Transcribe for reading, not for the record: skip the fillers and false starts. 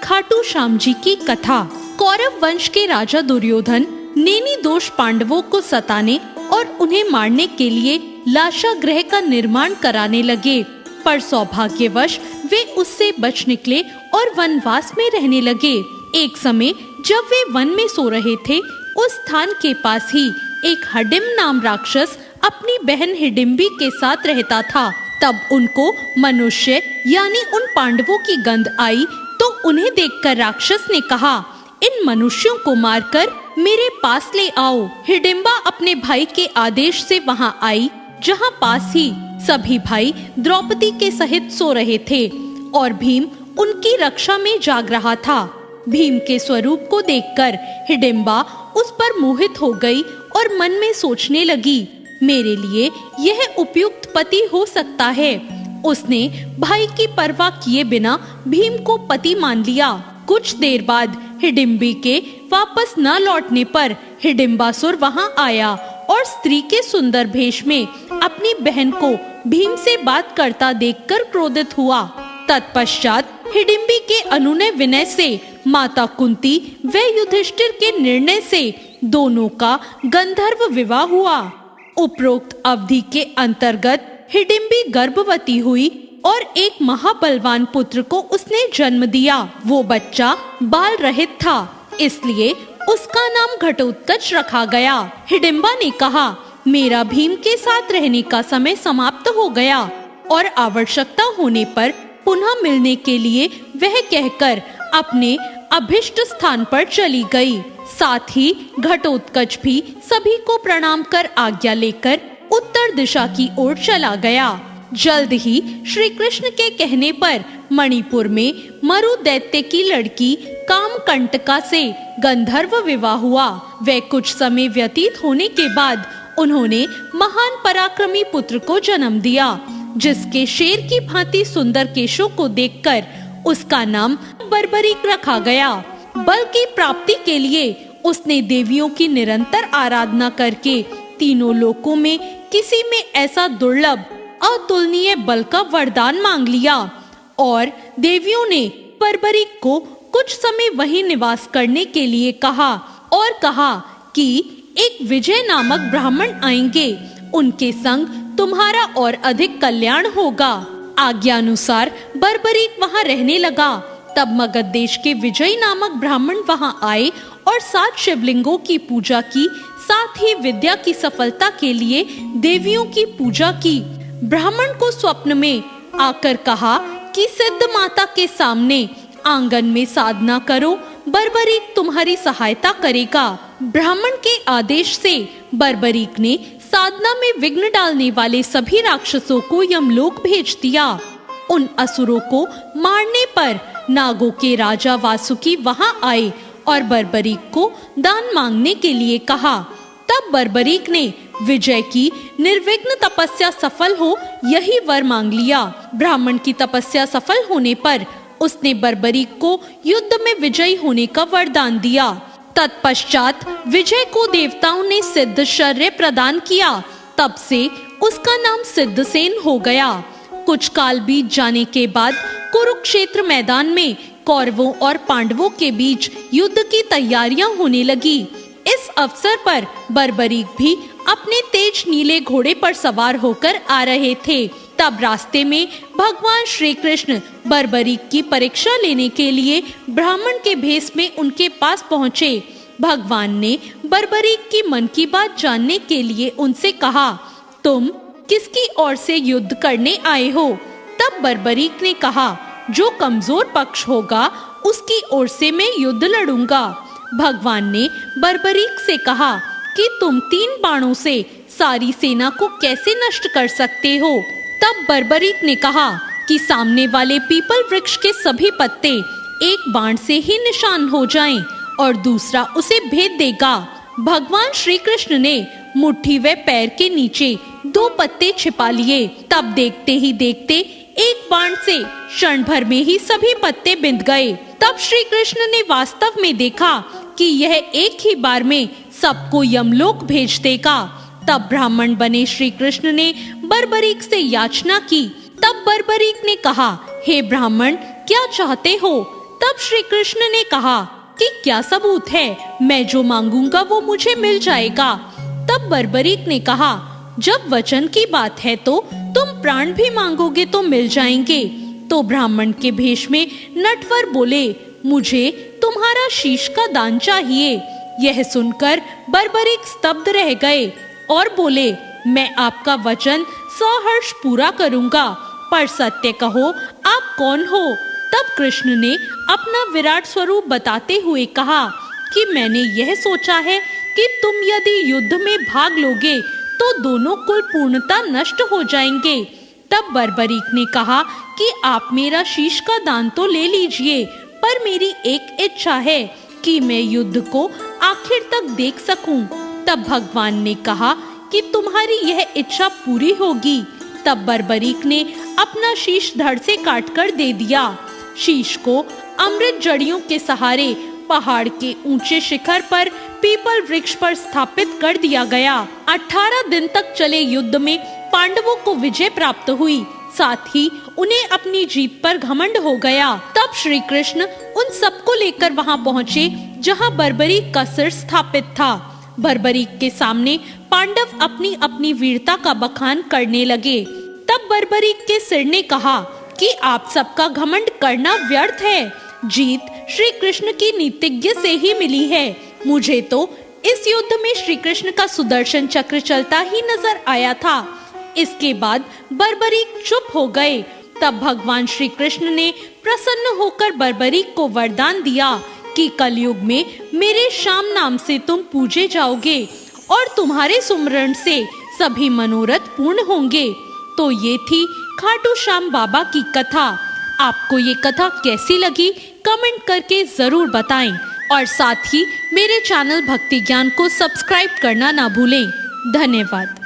खाटू श्याम जी की कथा। कौरव वंश के राजा दुर्योधन नेनी दोष पांडवों को सताने और उन्हें मारने के लिए लाशागृह का निर्माण कराने लगे, पर सौभाग्यवश वे उससे बच निकले और वनवास में रहने लगे। एक समय जब वे वन में सो रहे थे, उस स्थान के पास ही एक हडिम नाम राक्षस अपनी बहन हिडिंबी के साथ रहता था। तब उनको मनुष्य यानी उन पांडवों की गंध आई तो उन्हें देखकर राक्षस ने कहा, इन मनुष्यों को मारकर मेरे पास ले आओ। हिडिंबा अपने भाई के आदेश से वहां आई, जहां पास ही सभी भाई द्रौपदी के सहित सो रहे थे और भीम उनकी रक्षा में जाग रहा था। भीम के स्वरूप को देखकर हिडिंबा उस पर मोहित हो गई और मन में सोचने लगी, मेरे लिए यह उपयुक्त पति हो सकता है। उसने भाई की परवाह किए बिना भीम को पति मान लिया। कुछ देर बाद हिडिंबी के वापस न लौटने पर हिडिंबासुर वहां आया और स्त्री के सुंदर भेष में अपनी बहन को भीम से बात करता देखकर क्रोधित हुआ। तत्पश्चात हिडिंबी के अनुनय विनय से माता कुंती व युधिष्ठिर के निर्णय से दोनों का गंधर्व विवाह हुआ। उपरोक्त अवधि के अंतर्गत हिडिंबी गर्भवती हुई और एक महाबलवान पुत्र को उसने जन्म दिया। वो बच्चा बाल रहित था, इसलिए उसका नाम घटोत्कच रखा गया। हिडिंबा ने कहा, मेरा भीम के साथ रहने का समय समाप्त हो गया और आवश्यकता होने पर पुनः मिलने के लिए वह कहकर अपने अभिष्ट स्थान पर चली गई। साथ ही घटोत्कच भी सभी को प्रणाम कर आज्ञा लेकर उत्तर दिशा की ओर चला गया। जल्द ही श्री कृष्ण के कहने पर मणिपुर में मरु दैत्य की लड़की कामकंटका से गंधर्व विवाह हुआ। वह कुछ समय व्यतीत होने के बाद उन्होंने महान पराक्रमी पुत्र को जन्म दिया, जिसके शेर की भांति सुंदर केशों को देखकर उसका नाम बर्बरीक रखा गया। बल की प्राप्ति के लिए उसने देवियों की निरंतर आराधना करके तीनों लोकों में किसी में ऐसा दुर्लभ अतुलनीय बल का वरदान मांग लिया और देवियों ने बर्बरीक को कुछ समय वहीं निवास करने के लिए कहा और कहा कि एक विजय नामक ब्राह्मण आएंगे, उनके संग तुम्हारा और अधिक कल्याण होगा। आज्ञानुसार बर्बरीक वहां रहने लगा। तब मगध देश के विजय नामक ब्राह्मण वहां आए और 7 शिवलिंगों की पूजा की, साथ ही विद्या की सफलता के लिए देवियों की पूजा की। ब्राह्मण को स्वप्न में आकर कहा कि सिद्ध माता के सामने आंगन में साधना करो, बर्बरीक तुम्हारी सहायता करेगा। ब्राह्मण के आदेश से बर्बरीक ने साधना में विघ्न डालने वाले सभी राक्षसों को यमलोक भेज दिया। उन असुरों को मारने पर नागों के राजा वासुकी वहां आए और बर्बरीक को दान मांगने के लिए कहा। तब बर्बरीक ने विजय की निर्विघ्न तपस्या सफल हो यही वर मांग लिया। ब्राह्मण की तपस्या सफल होने पर उसने बर्बरीक को युद्ध में विजयी होने का वरदान दिया। तत्पश्चात विजय को देवताओं ने सिद्ध शौर्य प्रदान किया। तब से उसका नाम सिद्धसेन हो गया। कुछ काल बीत जाने के बाद कुरुक्षेत्र मैदान में कौरवों और पांडवों के बीच युद्ध की तैयारियां होने लगी। इस अवसर पर बर्बरीक भी अपने तेज नीले घोड़े पर सवार होकर आ रहे थे। तब रास्ते में भगवान श्री कृष्ण बर्बरीक की परीक्षा लेने के लिए ब्राह्मण के भेष में उनके पास पहुँचे। भगवान ने बर्बरीक की मन की बात जानने के लिए उनसे कहा, तुम किसकी ओर से युद्ध करने आए हो? तब बर्बरीक ने कहा, जो कमजोर पक्ष होगा उसकी ओर से मैं युद्ध लड़ूंगा। भगवान ने बर्बरीक से कहा कि तुम 3 बाणों से सारी सेना को कैसे नष्ट कर सकते हो? तब बर्बरीक ने कहा कि सामने वाले पीपल वृक्ष के सभी पत्ते एक बाण से ही निशान हो जाएं और दूसरा उसे भेद देगा। भगवान श्री कृष्ण ने मुट्ठी व पैर के नीचे 2 पत्ते छिपा लिए। तब देखते ही देखते एक बाण से क्षण भर में ही सभी पत्ते बिंद गए। तब श्री कृष्ण ने वास्तव में देखा कि यह एक ही बार में सबको यमलोक भेज देगा। तब ब्राह्मण बने श्री कृष्ण ने बर्बरीक से याचना की। तब बर्बरीक ने कहा, हे ब्राह्मण, क्या चाहते हो? तब श्री कृष्ण ने कहा कि क्या सबूत है, मैं जो मांगूंगा वो मुझे मिल जाएगा। तब बर्बरीक ने कहा, जब वचन की बात है तो तुम प्राण भी मांगोगे तो मिल जाएंगे। तो ब्राह्मण के भेष में नटवर बोले, मुझे तुम्हारा शीश का दान चाहिए। यह सुनकर बर्बरीक स्तब्ध रह गए और बोले, मैं आपका वचन सहर्ष पूरा करूंगा, पर सत्य कहो आप कौन हो। तब कृष्ण ने अपना विराट स्वरूप बताते हुए कहा कि मैंने यह सोचा है कि तुम यदि युद्ध में भाग लोगे तो दोनों कुल पूर्णता नष्ट हो जाएंगे। तब बर्बरीक ने कहा कि आप मेरा शीश का दान तो ले लीजिए, पर मेरी एक इच्छा है कि मैं युद्ध को आखिर तक देख सकूं। तब भगवान ने कहा कि तुम्हारी यह इच्छा पूरी होगी। तब बर्बरीक ने अपना शीश धड़ से काटकर दे दिया। शीश को अमृत जड़ियों के सहारे पहाड़ के ऊंचे शिखर पर पीपल वृक्ष पर स्थापित कर दिया गया। 18 दिन तक चले युद्ध में पांडवों को विजय प्राप्त हुई, साथ ही उन्हें अपनी जीत पर घमंड हो गया। तब श्री कृष्ण उन सबको लेकर वहां पहुंचे जहां बर्बरीक का सिर स्थापित था। बर्बरीक के सामने पांडव अपनी अपनी वीरता का बखान करने लगे। तब बर्बरीक के सिर ने कहा कि आप सबका घमंड करना व्यर्थ है, जीत श्री कृष्ण की नीतिज्ञ से ही मिली है। मुझे तो इस युद्ध में श्री कृष्ण का सुदर्शन चक्र चलता ही नजर आया था। इसके बाद बर्बरीक चुप हो गए। तब भगवान श्री कृष्ण ने प्रसन्न होकर बर्बरीक को वरदान दिया कि कलयुग में मेरे श्याम नाम से तुम पूजे जाओगे और तुम्हारे सुमरण से सभी मनोरथ पूर्ण होंगे। तो ये थी खाटू श्याम बाबा की कथा। आपको ये कथा कैसी लगी कमेंट करके जरूर बताएं और साथ ही मेरे चैनल भक्ति ज्ञान को सब्सक्राइब करना ना भूलें। धन्यवाद।